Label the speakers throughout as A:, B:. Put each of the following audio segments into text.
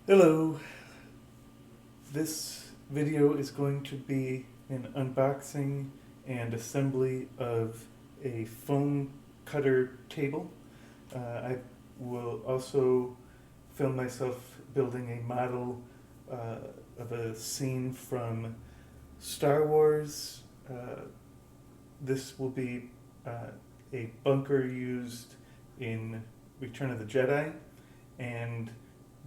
A: Hello. This video is going to be an unboxing and assembly of a foam cutter table. I will also film myself building a model of a scene from Star Wars. This will be a bunker used in Return of the Jedi, and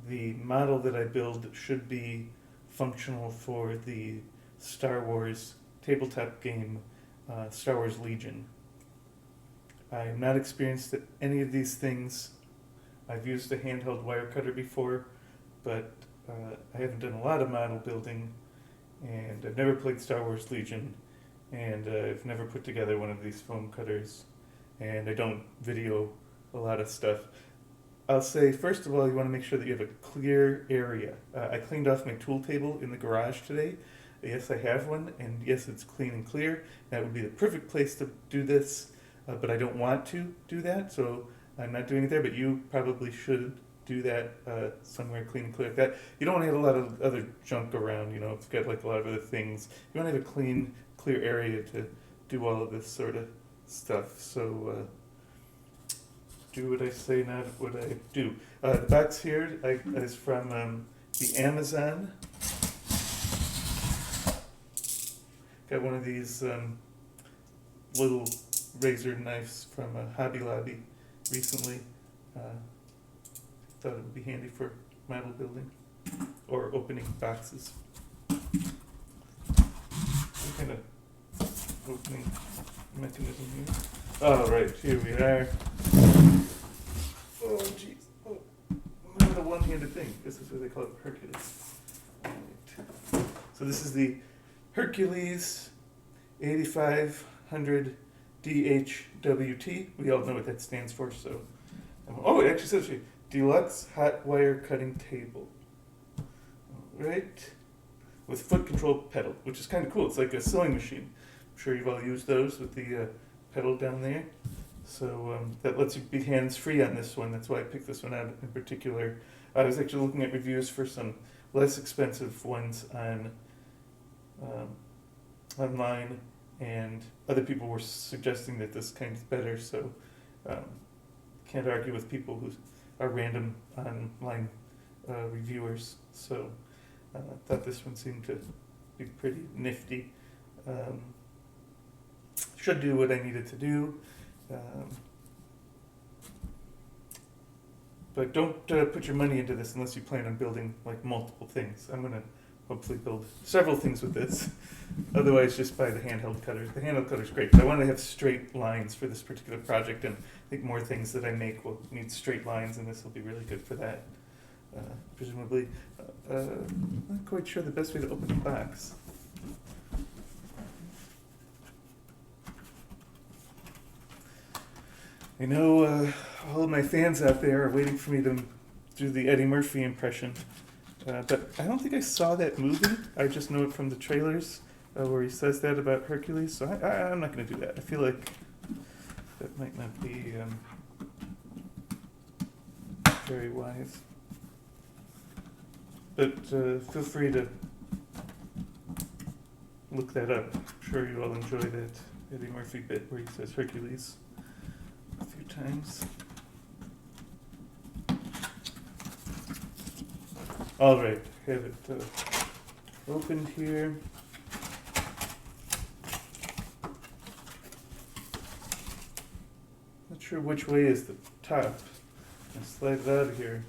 A: the model that I build should be functional for the Star Wars tabletop game, Star Wars Legion. I am not experienced at any of these things. I've used a handheld wire cutter before, but I haven't done a lot of model building, and I've never played Star Wars Legion, and I've never put together one of these foam cutters, and I don't video a lot of stuff. I'll say, first of all, you want to make sure that you have a clear area. I cleaned off my tool table in the garage today. Yes, I have one, and yes, it's clean and clear. That would be the perfect place to do this, but I don't want to do that, so I'm not doing it there, but you probably should do that somewhere clean and clear like that. You don't want to have a lot of other junk around, if you've got like a lot of other things. You want to have a clean, clear area to do all of this sort of stuff. So do what I say, not what I do. The box here is from the Amazon. Got one of these little razor knives from Hobby Lobby recently. Thought it would be handy for model building or opening boxes. Some kind of opening mechanism here. All right, here we are. Oh, jeez. Oh, not a one-handed thing. This is what they call it, Hercules. Right. So this is the Hercules 8500 DHWT. We all know what that stands for, so... Oh, it actually says here, Deluxe Hot Wire Cutting Table. All right. With foot control pedal, which is kind of cool. It's like a sewing machine. I'm sure you've all used those with the pedal down there. So that lets you be hands-free on this one. That's why I picked this one out in particular. I was actually looking at reviews for some less expensive ones on online, and other people were suggesting that this kind is better. So can't argue with people who are random online reviewers. So I thought this one seemed to be pretty nifty. Should do what I needed to do. But don't put your money into this unless you plan on building like multiple things. I'm going to hopefully build several things with this. Otherwise, just buy the handheld cutter. The handheld cutter is great, but I want to have straight lines for this particular project, and I think more things that I make will need straight lines, and this will be really good for that, presumably. I'm not quite sure the best way to open the box. I know all of my fans out there are waiting for me to do the Eddie Murphy impression, but I don't think I saw that movie. I just know it from the trailers where he says that about Hercules, so I'm not going to do that. I feel like that might not be very wise. But feel free to look that up. I'm sure you all enjoy that Eddie Murphy bit where he says Hercules a few times. All right, have it opened here. Not sure which way is the top. I'll slide it out of here.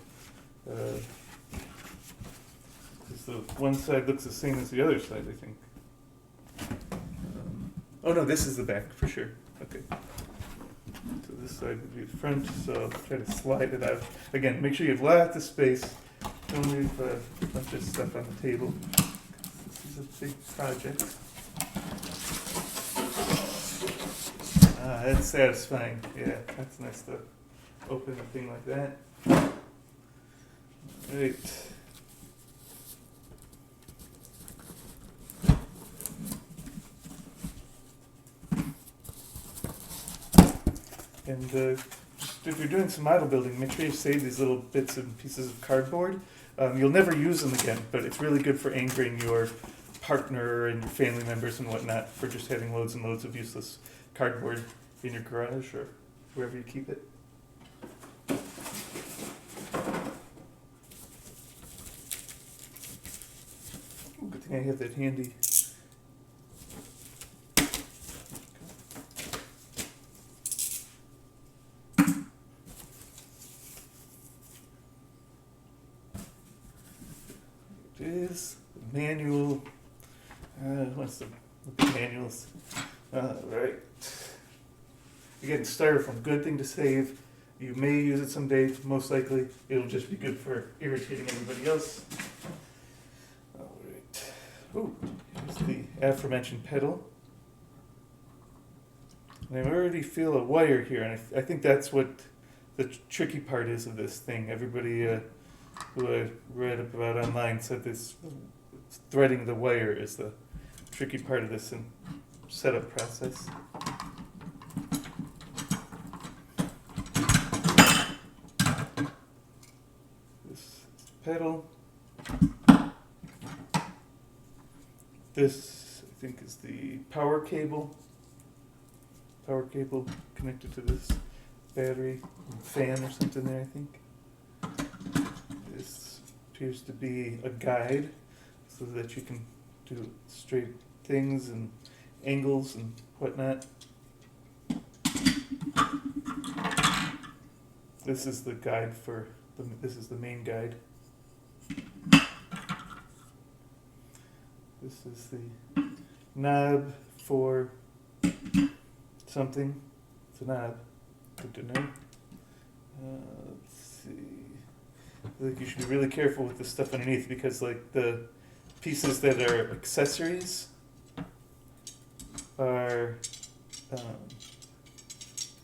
A: Because the one side looks the same as the other side, I think. Oh no, this is the back for sure. Okay. So this side would be the front, so I'll try to slide it out. Again, make sure you have lots of space. Don't leave a bunch of stuff on the table. This is a big project. That's satisfying. Yeah, that's nice to open a thing like that. Right. And just if you're doing some model building, make sure you save these little bits and pieces of cardboard. You'll never use them again, but it's really good for angering your partner and your family members and whatnot for just having loads and loads of useless cardboard in your garage or wherever you keep it. Good thing I have that handy. It is the manual. What's the manuals? Right. Again, styrofoam, good thing to save. You may use it someday. Most likely, it'll just be good for irritating everybody else. All right. Ooh, here's the aforementioned pedal. And I already feel a wire here, and I think that's what the tricky part is of this thing. Everybody who I read about online said this threading the wire is the tricky part of this setup process. This pedal. This, I think, is the power cable. Power cable connected to this battery fan or something there, I think. This appears to be a guide so that you can do straight things and angles and whatnot. This is the guide for, this is the main guide. This is the knob for something. It's a knob. Good to know. Let's see. I think you should be really careful with the stuff underneath because, like, the pieces that are accessories are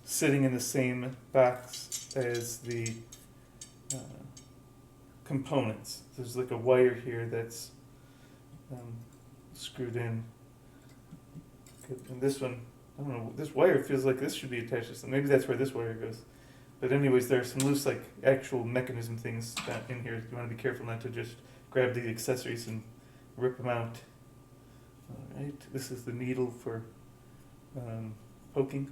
A: sitting in the same box as the components. There's like a wire here that's screwed in. And this one, I don't know, this wire feels like this should be attached to something. Maybe that's where this wire goes. But anyways, there are some loose, like, actual mechanism things in here. You want to be careful not to just grab the accessories and rip them out. All right, this is the needle for poking.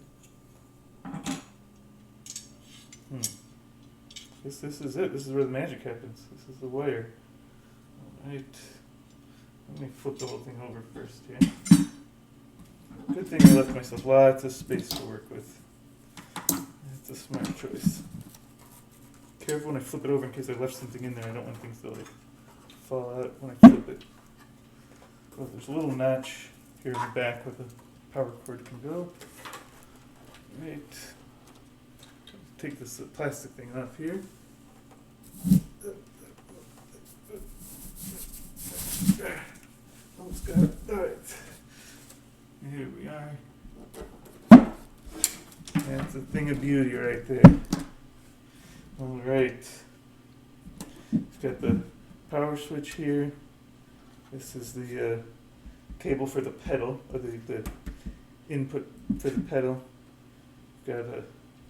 A: This is it. This is where the magic happens. This is the wire. All right. Let me flip the whole thing over first here. Good thing I left myself lots of space to work with. That's a smart choice. Careful when I flip it over in case I left something in there. I don't want things to, like, fall out when I flip it. Oh, there's a little notch here in the back where the power cord can go. Right. Take this plastic thing off here. Almost got it. All right. Here we are. That's a thing of beauty right there. All right. We've got the power switch here. This is the cable for the pedal, or the input for the pedal. We've got a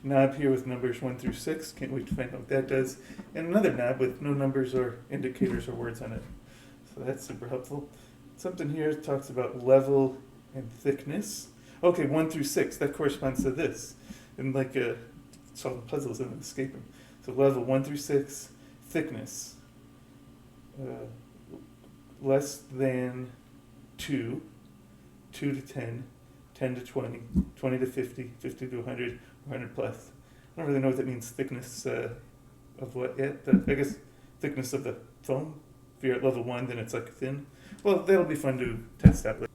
A: knob here with numbers 1 through 6. Can't wait to find out what that does. And another knob with no numbers or indicators or words on it. So that's super helpful. Something here talks about level and thickness. Okay, 1 through 6, that corresponds to this. And like solving puzzles and escaping. So level 1 through 6, thickness. Less than 2, 2 to 10, 10 to 20, 20 to 50, 50 to 100, 100 plus. I don't really know what that means, thickness of what yet. I guess thickness of the foam. If you're at level 1, then it's like thin. Well, that'll be fun to test out later.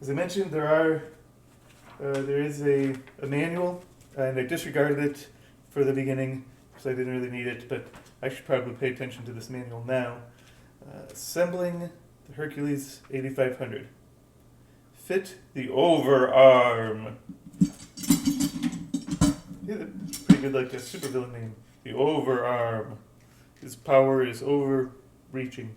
A: As I mentioned, there is a manual, and I disregarded it for the beginning because I didn't really need it, but I should probably pay attention to this manual now. Assembling the Hercules 8500. Fit the overarm. Yeah, that's pretty good, like a supervillain name. The overarm. His power is overreaching.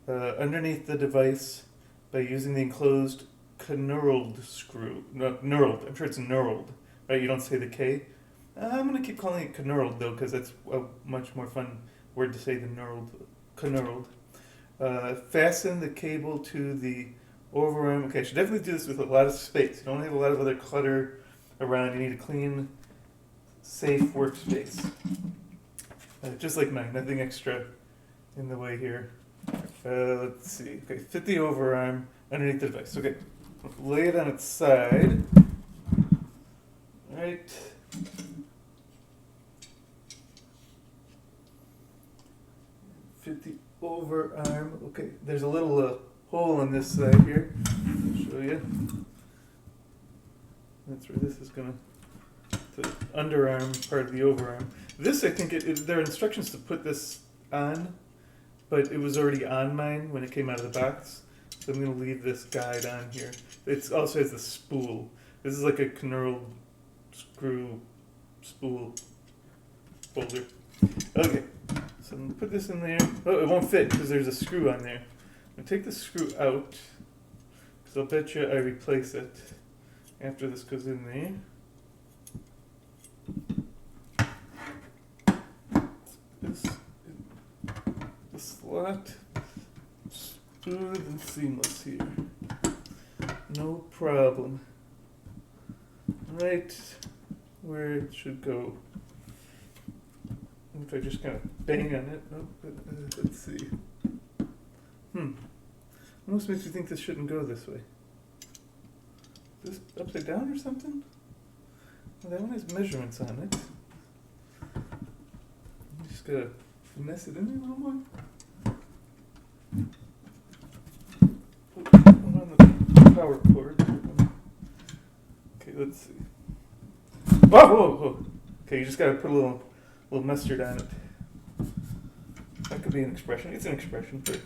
A: Underneath the device, by using the enclosed knurled screw. No, knurled. I'm sure it's knurled. Right? You don't say the K. I'm going to keep calling it knurled though, because that's a much more fun word to say than knurled. Knurled. Fasten the cable to the overarm. Okay, I should definitely do this with a lot of space. You don't have a lot of other clutter around. You need a clean, safe workspace. Just like mine, nothing extra in the way here. Let's see. Okay, fit the overarm underneath the device. Okay, lay it on its side. Right. Fit the overarm. Okay, there's a little hole on this side here. I'll show you. That's where this is gonna. The underarm part of the overarm. This, I think, there are instructions to put this on, but it was already on mine when it came out of the box. So I'm going to leave this guide on here. It also has the spool. This is like a knurled screw spool holder. Okay, so I'm going to put this in there. Oh, it won't fit because there's a screw on there. I'm going to take the screw out because I'll bet you I replace it after this goes in there. This the slot, smooth and seamless here. No problem. Right where it should go. If I just kind of bang on it. Oh, let's see. Almost makes me think this shouldn't go this way. Is this upside down or something? Well, that one has measurements on it. I'm just gonna finesse it in there a little more. Put one on the power cord. Okay, let's see. Whoa! Okay, you just gotta put a little mustard on it. That could be an expression. It's an expression for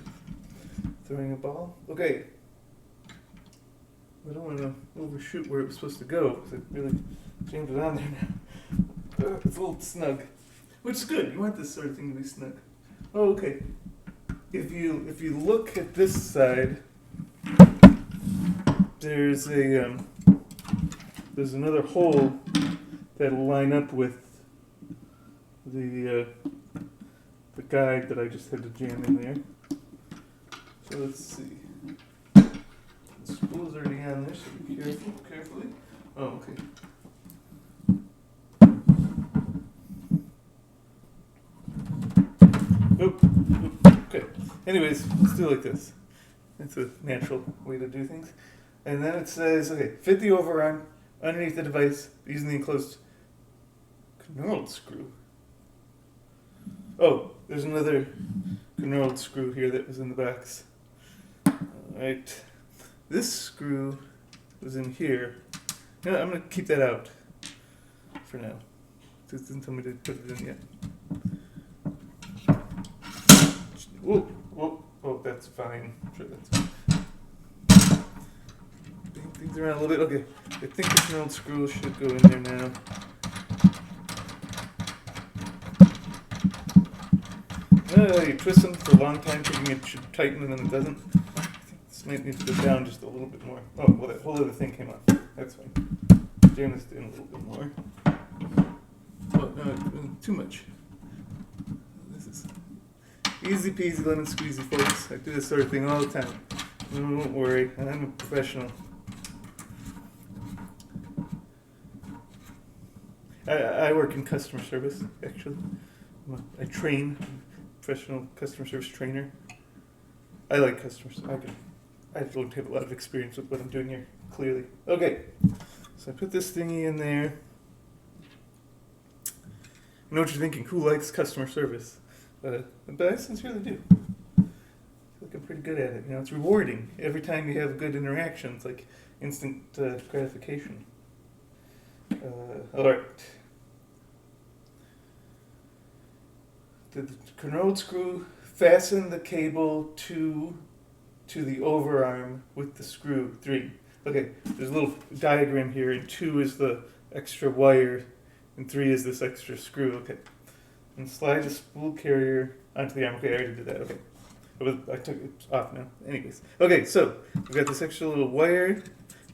A: throwing a ball. Okay. I don't want to overshoot where it was supposed to go because it really jammed it on there now. It's a little snug, which is good. You want this sort of thing to be snug. Oh, okay. If you look at this side, there's another hole that'll line up with the guide that I just had to jam in there. So let's see. The spool's already on there, so be carefully. Oh, okay. Oop. Okay. Anyways, let's do it like this. It's a natural way to do things. And then it says, okay, fit the overarm underneath the device using the enclosed knurled screw. Oh, there's another knurled screw here that was in the box. Alright. This screw was in here. No, I'm going to keep that out for now. It doesn't tell me to put it in yet. Oh, that's fine. I'm sure that's fine. Bring things around a little bit. Okay, I think the knurled screw should go in there now. You twist them for a long time thinking it should tighten and then it doesn't. I think this might need to go down just a little bit more. Oh, well, that whole other thing came off. That's fine. Jam this in a little bit more. Oh, no, too much. This is easy peasy lemon squeezy, folks. I do this sort of thing all the time. Don't worry, I'm a professional. I work in customer service, actually. I train. Professional customer service trainer. I like customers. I don't have a lot of experience with what I'm doing here, clearly. Okay, so I put this thingy in there. I know what you're thinking. Who likes customer service? But I sincerely do. I feel like I'm pretty good at it. You know, it's rewarding. Every time you have a good interaction, it's like instant gratification. All right. The knurled screw, fasten the cable to the overarm with the screw 3. Okay, there's a little diagram here, and 2 is the extra wire, and 3 is this extra screw. Okay, and slide the spool carrier onto the arm. Okay, I already did that. Okay, I took it off now. Anyways, okay, so we've got this extra little wire.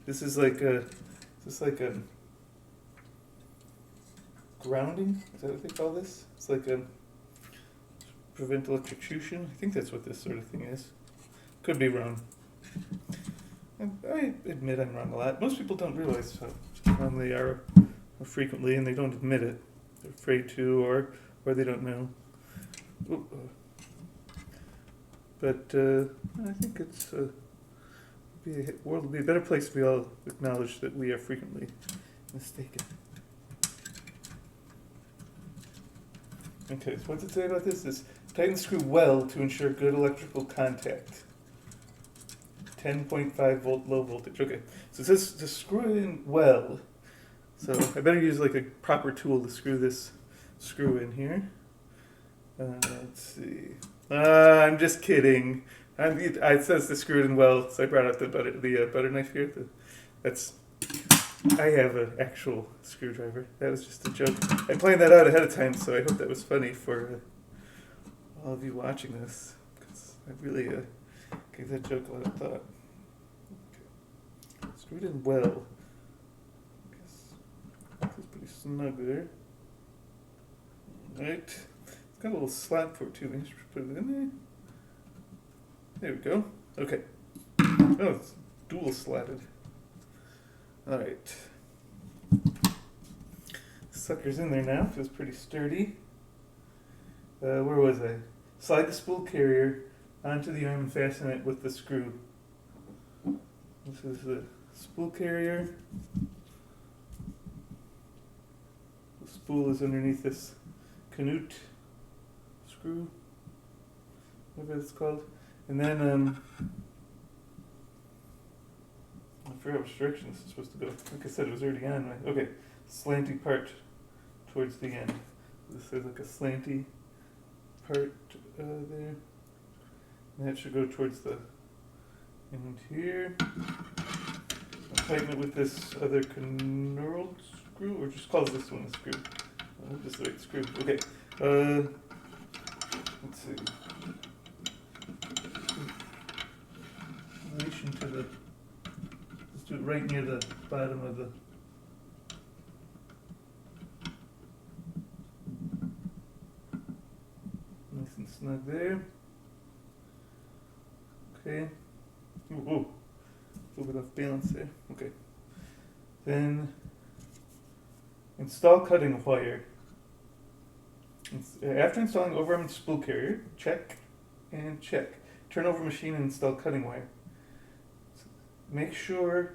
A: This is like a grounding. Is that what they call this? It's like a prevent electrocution. I think that's what this sort of thing is. Could be wrong. And I admit I'm wrong a lot. Most people don't realize how wrong they are frequently, and they don't admit it. They're afraid to, or they don't know. But I think it's the world will be a better place if we all acknowledge that we are frequently mistaken. Okay, so what's it say about this? This tighten the screw well to ensure good electrical contact. 10.5 volt low voltage. Okay, so it says to screw it in well. So I better use like a proper tool to screw this screw in here. Let's see. I'm just kidding. It says to screw it in well, so I brought out the butter knife here. I have an actual screwdriver. That was just a joke. I planned that out ahead of time, so I hope that was funny for all of you watching this, because I really gave that joke a lot of thought. Okay. Screw it in well. I guess this is pretty snug there. Alright. It's got a little slot for it too. Let's put it in there. There we go. Okay. Oh, it's dual slotted. Alright. Sucker's in there now. Feels pretty sturdy. Where was I? Slide the spool carrier onto the arm and fasten it with the screw. This is the spool carrier. The spool is underneath this canute screw, whatever it's called. And then, I forgot which direction this is supposed to go. Like I said, it was already on. Right? Okay, slanty part towards the end. This is like a slanty part there. And that should go towards the end here. I'll tighten it with this other knurled screw, or just call this one a screw. I hope this is the right screw. Okay. Let's see. Relation to the. Let's do it right near the bottom of the. Nice and snug there. Okay. Ooh, a little bit off balance there. Okay. Then install cutting wire. After installing overarm and spool carrier, check and check. Turn over machine and install cutting wire. Make sure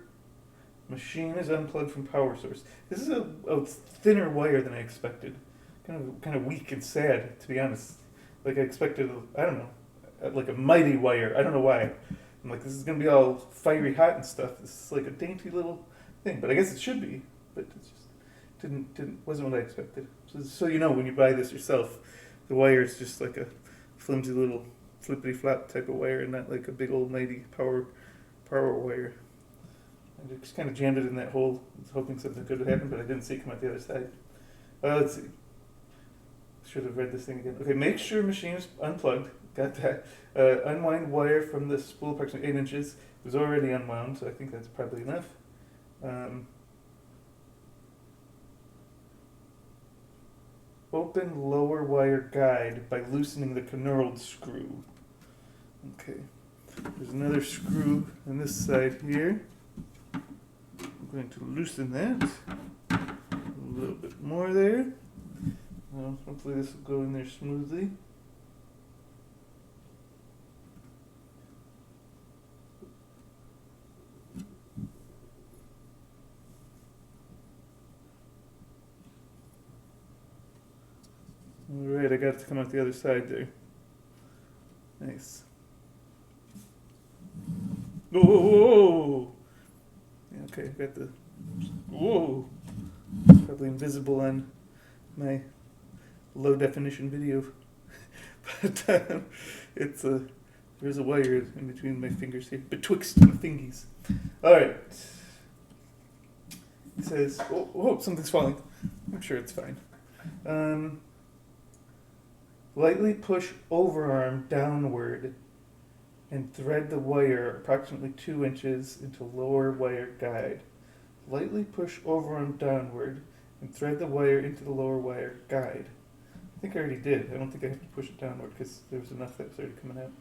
A: machine is unplugged from power source. This is a thinner wire than I expected. Kind of weak and sad, to be honest. Like I expected, I don't know, like a mighty wire. I don't know why. I'm like, this is gonna be all fiery hot and stuff. This is like a dainty little thing, but I guess it should be. But it just wasn't what I expected. So you know, when you buy this yourself, the wire is just like a flimsy little flippity flop type of wire, and not like a big old mighty power wire. I just kind of jammed it in that hole, hoping something good would happen, but I didn't see it come out the other side. Let's see. Should have read this thing again. Okay, make sure machine is unplugged. Got that. Unwind wire from the spool approximately 8 inches. It was already unwound, so I think that's probably enough. Open lower wire guide by loosening the knurled screw. Okay. There's another screw on this side here. I'm going to loosen that. A little bit more there. Hopefully this will go in there smoothly. Alright, I got it to come out the other side there. Nice. Whoa, whoa, whoa! Yeah, okay, I got the. Whoa! Probably invisible on my low definition video. But it's there's a wire in between my fingers here, betwixt my fingies. Alright. It says, oh, something's falling. I'm sure it's fine. Lightly push overarm downward and thread the wire approximately 2 inches into lower wire guide. Lightly push overarm downward and thread the wire into the lower wire guide. I think I already did. I don't think I have to push it downward because there was enough that was already coming out.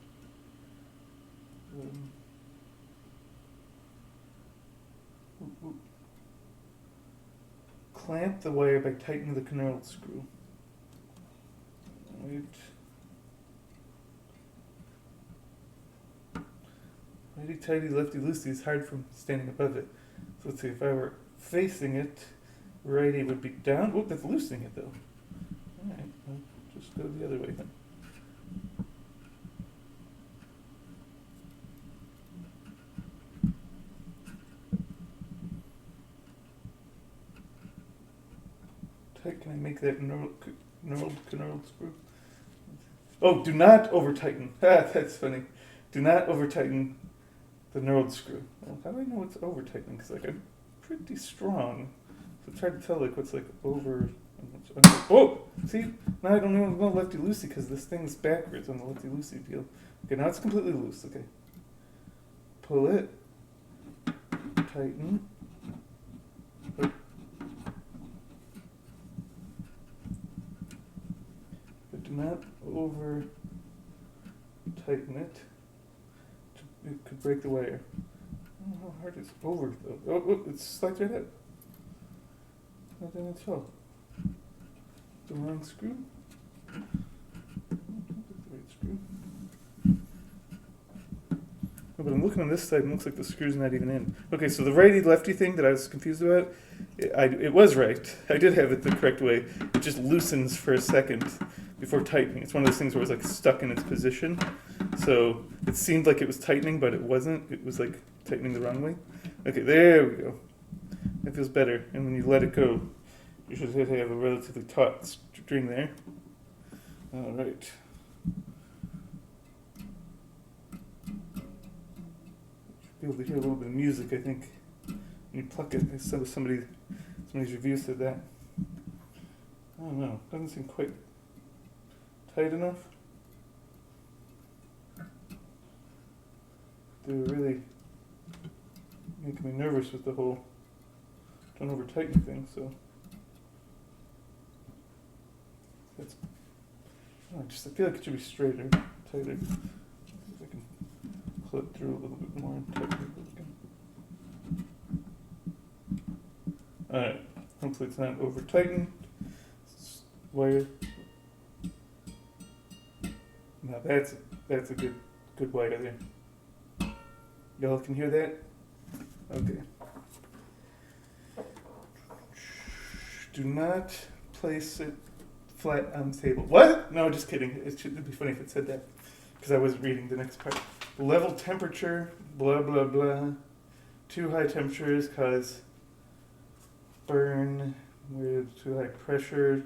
A: Clamp the wire by tightening the knurled screw. Right. Righty tighty, lefty loosey is hard from standing above it. So let's see, if I were facing it, righty would be down. Whoop, that's loosening it though. Alright, I'll just go the other way then. Tight, can I make that knurled screw? Oh, do not over tighten. Ah, that's funny. Do not over tighten the knurled screw. Well, how do I know it's over tightening? Because like I'm pretty strong, so it's hard to tell like what's like over and what's under. Oh, see, now I don't know lefty loosey because this thing's backwards on the lefty loosey deal. Okay, now it's completely loose. Okay, pull it, tighten. Oh. But do not over tighten it. It could break the wire. I don't know how hard it's over though. Oh, it's like right up. Not in its fault. The wrong screw. The right screw. Oh, but I'm looking on this side and it looks like the screw's not even in. Okay, so the righty lefty thing that I was confused about, it was right. I did have it the correct way. It just loosens for a second before tightening. It's one of those things where it's like stuck in its position. So it seemed like it was tightening, but it wasn't. It was like tightening the wrong way. Okay, there we go. That feels better. And when you let it go, you should have a relatively taut string there. All right. Be able to hear a little bit of music, I think. When you pluck it, somebody's review said that. I don't know. Doesn't seem quite tight enough. They were really making me nervous with the whole don't over tighten thing, so that's I feel like it should be straighter, tighter. See if I can pull it through a little bit more and tighten it again. Alright, hopefully it's not over tightened. Wire. Now that's a good wire there. Y'all can hear that? Okay. Do not place it flat on the table. What? No, just kidding. It'd be funny if it said that. Because I wasn't reading the next part. Level temperature, blah, blah, blah. Too high temperatures cause burn with too high pressure,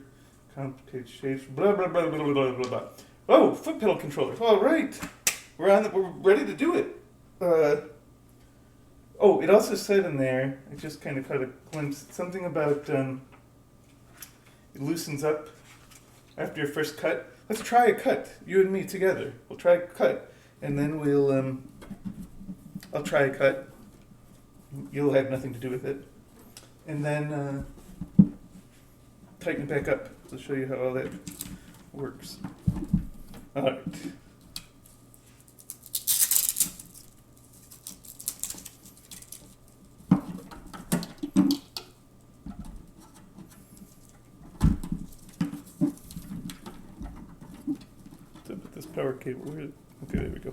A: complicated shapes, blah, blah, blah, blah, blah, blah, blah. Oh, foot pedal controller. All right. We're ready to do it. It also said in there, I just kind of caught a glimpse, something about it loosens up after your first cut. Let's try a cut, you and me together. We'll try a cut, and then I'll try a cut. You'll have nothing to do with it. And then tighten it back up to show you how all that works. All right. Power cable. Okay, there we go.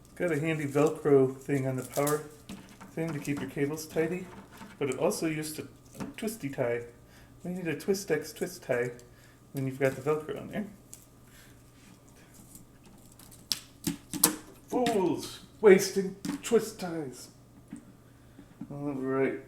A: It's got a handy Velcro thing on the power thing to keep your cables tidy, but it also used a twisty tie. We need a Twistex twist tie when you've got the Velcro on there. Fools! Wasting twist ties. All right.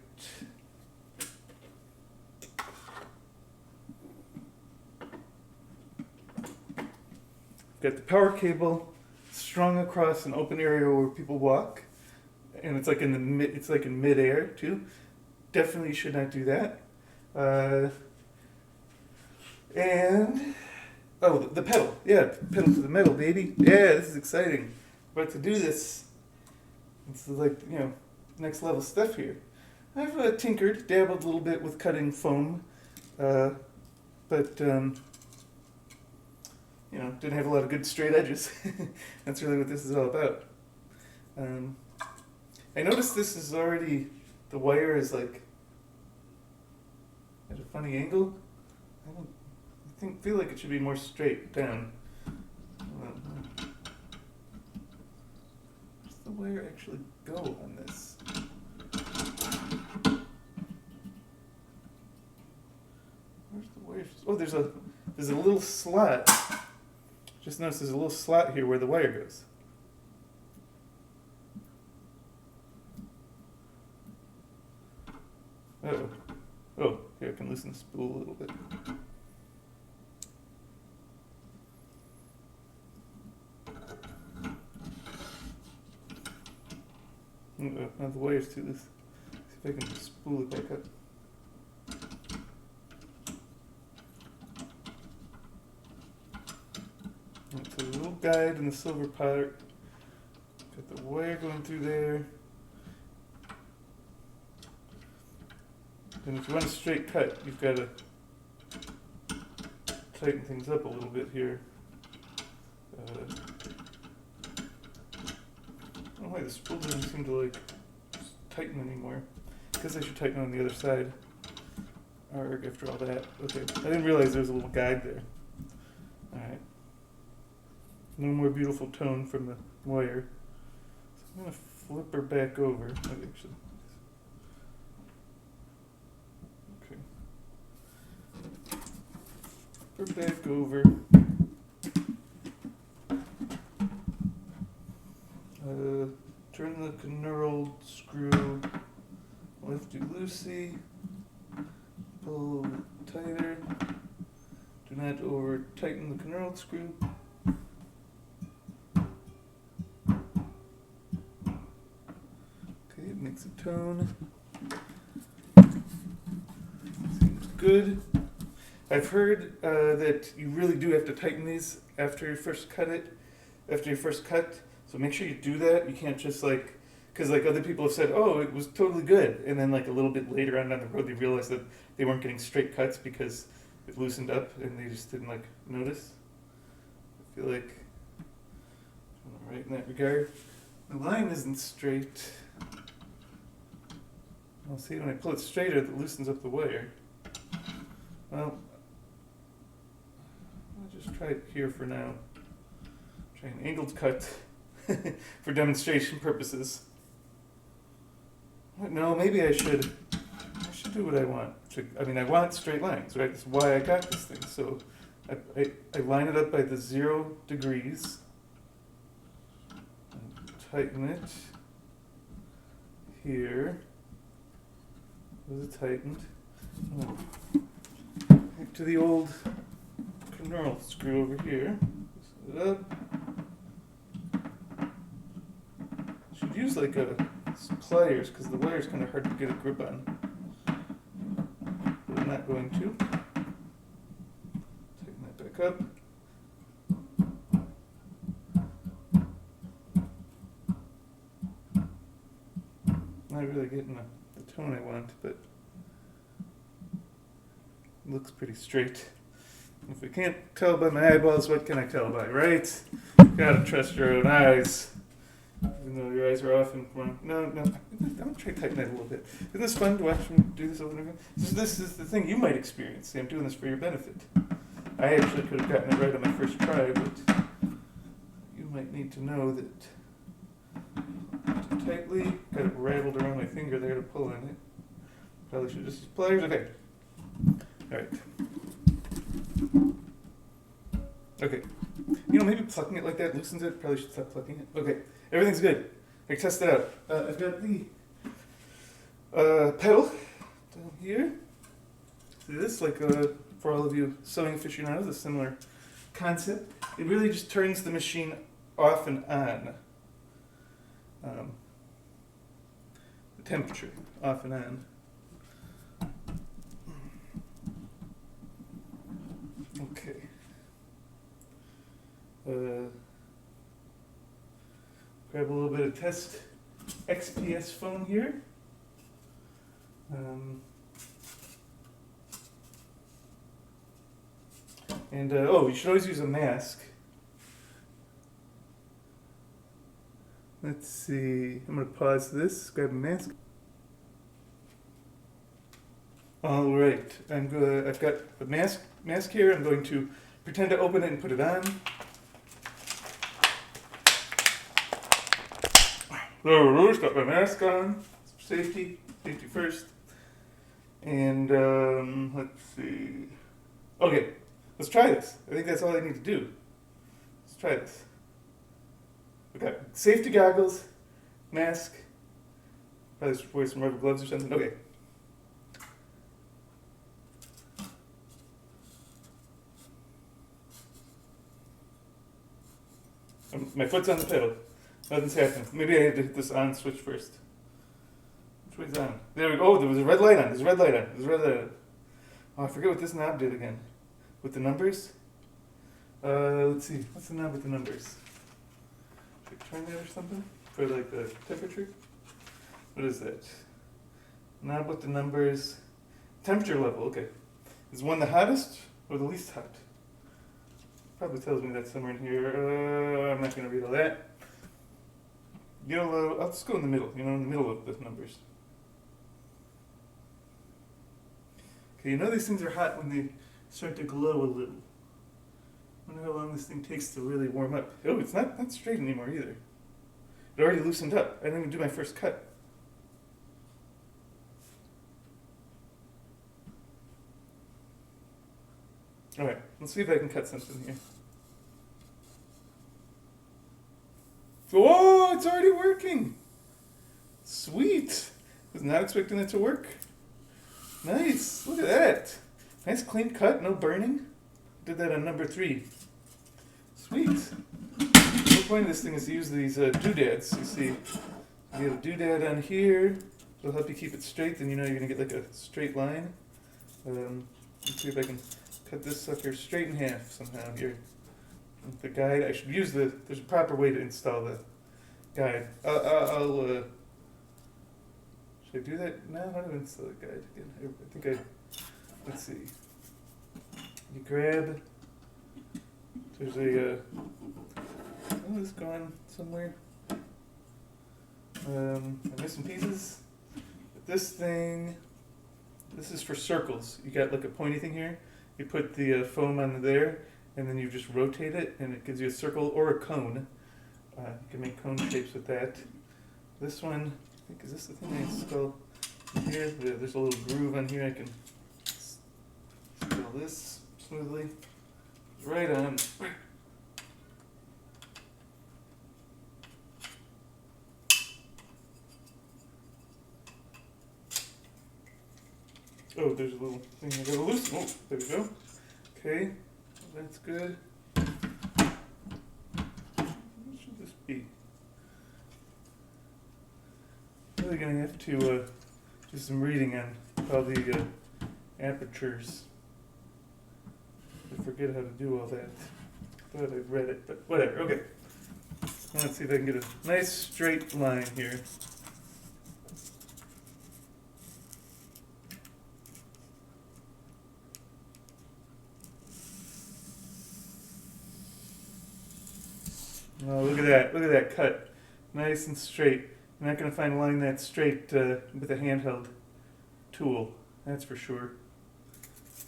A: Got the power cable strung across an open area where people walk, and it's like in midair too. Definitely should not do that. The pedal, pedal to the metal, baby. Yeah, this is exciting. We're about to do this. It's like next level stuff here. I've tinkered, dabbled a little bit with cutting foam, but didn't have a lot of good straight edges. That's really what this is all about. I noticed this is already, the wire is like at a funny angle. Feel like it should be more straight down. Where's the wire actually go on this? Where's the wire? Oh, there's a little slot. Just notice there's a little slot here where the wire goes. Uh-oh. Oh, here, I can loosen the spool a little bit. Uh-oh, now the wire's too loose. See if I can spool it back up. So a little guide in the silver part. Got the wire going through there. And if you want a straight cut, you've got to tighten things up a little bit here. I don't know why the spool doesn't seem to tighten anymore. I guess I should tighten on the other side. Arg, after all that. Okay, I didn't realize there was a little guide there. Alright. No more beautiful tone from the wire. So I'm going to flip her back over. Actually. Okay. Flip her back over. Turn the knurled screw lefty-loosey. Pull tighter. Do not over tighten the knurled screw. Okay, it makes a tone. Seems good. I've heard that you really do have to tighten these after you first cut. So make sure you do that. You can't just because other people have said, oh, it was totally good. And then a little bit later on down the road, they realized that they weren't getting straight cuts because it loosened up and they just didn't notice. I feel like I'm right in that regard. The line isn't straight. I'll see when I pull it straighter, it loosens up the wire. Well, I'll just try it here for now. Try an angled cut for demonstration purposes. No, maybe I should do what I want. I want straight lines, right? That's why I got this thing. So I line it up by the 0 degrees. And tighten it here. Was it tightened? Back to the old knurl screw over here. Set it up. Should use some pliers because the wire's kind of hard to get a grip on. But I'm not going to. Tighten that back up. Not really getting the tone I want, but it looks pretty straight. If I can't tell by my eyeballs, what can I tell by, right? Gotta trust your own eyes. Even though your eyes are often wrong. No. I'm going to try to tighten that a little bit. Isn't this fun to watch me do this over and over again? This is the thing you might experience. See, I'm doing this for your benefit. I actually could have gotten it right on my first try, but you might need to know that tightly. Got it rattled around my finger there to pull in it. Probably should just use pliers. Okay. Alright. Okay. Maybe plucking it like that loosens it. Probably should stop plucking it. Okay. Everything's good. I test it out. I've got the pedal down here. See this? For all of you sewing aficionados, a similar concept. It really just turns the machine off and on. The temperature, off and on. Okay. Grab a little bit of test XPS phone here. Oh, you should always use a mask. Let's see. I'm going to pause this, grab a mask. All right. I've got the mask here. I'm going to pretend to open it and put it on. There it is. Got my mask on. Safety first. And let's see. Okay, let's try this. I think that's all I need to do. Let's try this. We got safety goggles, mask. Probably should wear some rubber gloves or something. Okay. My foot's on the pedal. Nothing's happening. Maybe I had to hit this on switch first. Which way's on? There we go. Oh, there was a red light on. There's a red light on. There's a red light on. Oh, I forget what this knob did again. With the numbers? Let's see. What's the knob with the numbers? Should I turn that or something? For like the temperature? What is that? Knob with the numbers. Temperature level. Okay. Is one the hottest or the least hot? Probably tells me that somewhere in here. I'm not going to read all that. I'll just go in the middle, in the middle of the numbers. Okay, these things are hot when they start to glow a little. I wonder how long this thing takes to really warm up. Oh, it's not straight anymore either. It already loosened up. I didn't even do my first cut. Alright, let's see if I can cut something here. Oh, it's already working! Sweet! Was not expecting it to work. Nice, look at that. Nice clean cut, no burning. Did that on number 3. Sweet. The point of this thing is to use these doodads. You see, you get a doodad on here. It'll help you keep it straight, then you're going to get like a straight line. Let's see if I can cut this sucker straight in half somehow here. With the guide, I should use there's a proper way to install the guide. Should I do that now? How do I install the guide again? Let's see. You grab, there's it's gone somewhere. I'm missing pieces. But this is for circles. You got like a pointy thing here. You put the foam on there, and then you just rotate it, and it gives you a circle or a cone. You can make cone shapes with that. This one, I think, is this the thing I install in here? There's a little groove on here. I can install this smoothly. Right on. Oh, there's a little thing I gotta loosen. Oh, there we go. Okay, that's good. What should this be? Really gonna have to do some reading on all the apertures. I forget how to do all that. Thought I'd read it, but whatever. Okay. Let's see if I can get a nice straight line here. Oh, look at that. Look at that cut. Nice and straight. You're not going to find a line that straight with a handheld tool. That's for sure.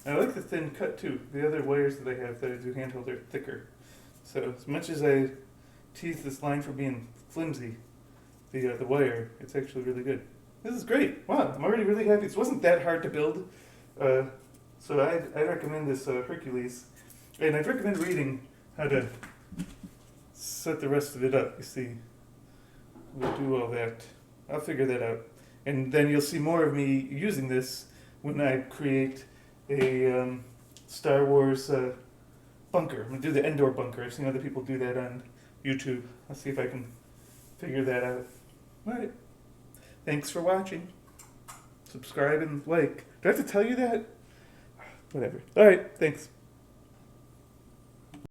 A: I like the thin cut too. The other wires that I have that I do handheld are thicker. So as much as I tease this line for being flimsy, the wire, it's actually really good. This is great. Wow, I'm already really happy. This wasn't that hard to build. So I recommend this Hercules. And I'd recommend reading how to set the rest of it up. You see, we'll do all that. I'll figure that out. And then you'll see more of me using this when I create a Star Wars bunker. I'm going to do the Endor bunker. I've seen other people do that on YouTube. I'll see if I can figure that out. Alright. Thanks for watching. Subscribe and like. Do I have to tell you that? Whatever. Alright, thanks.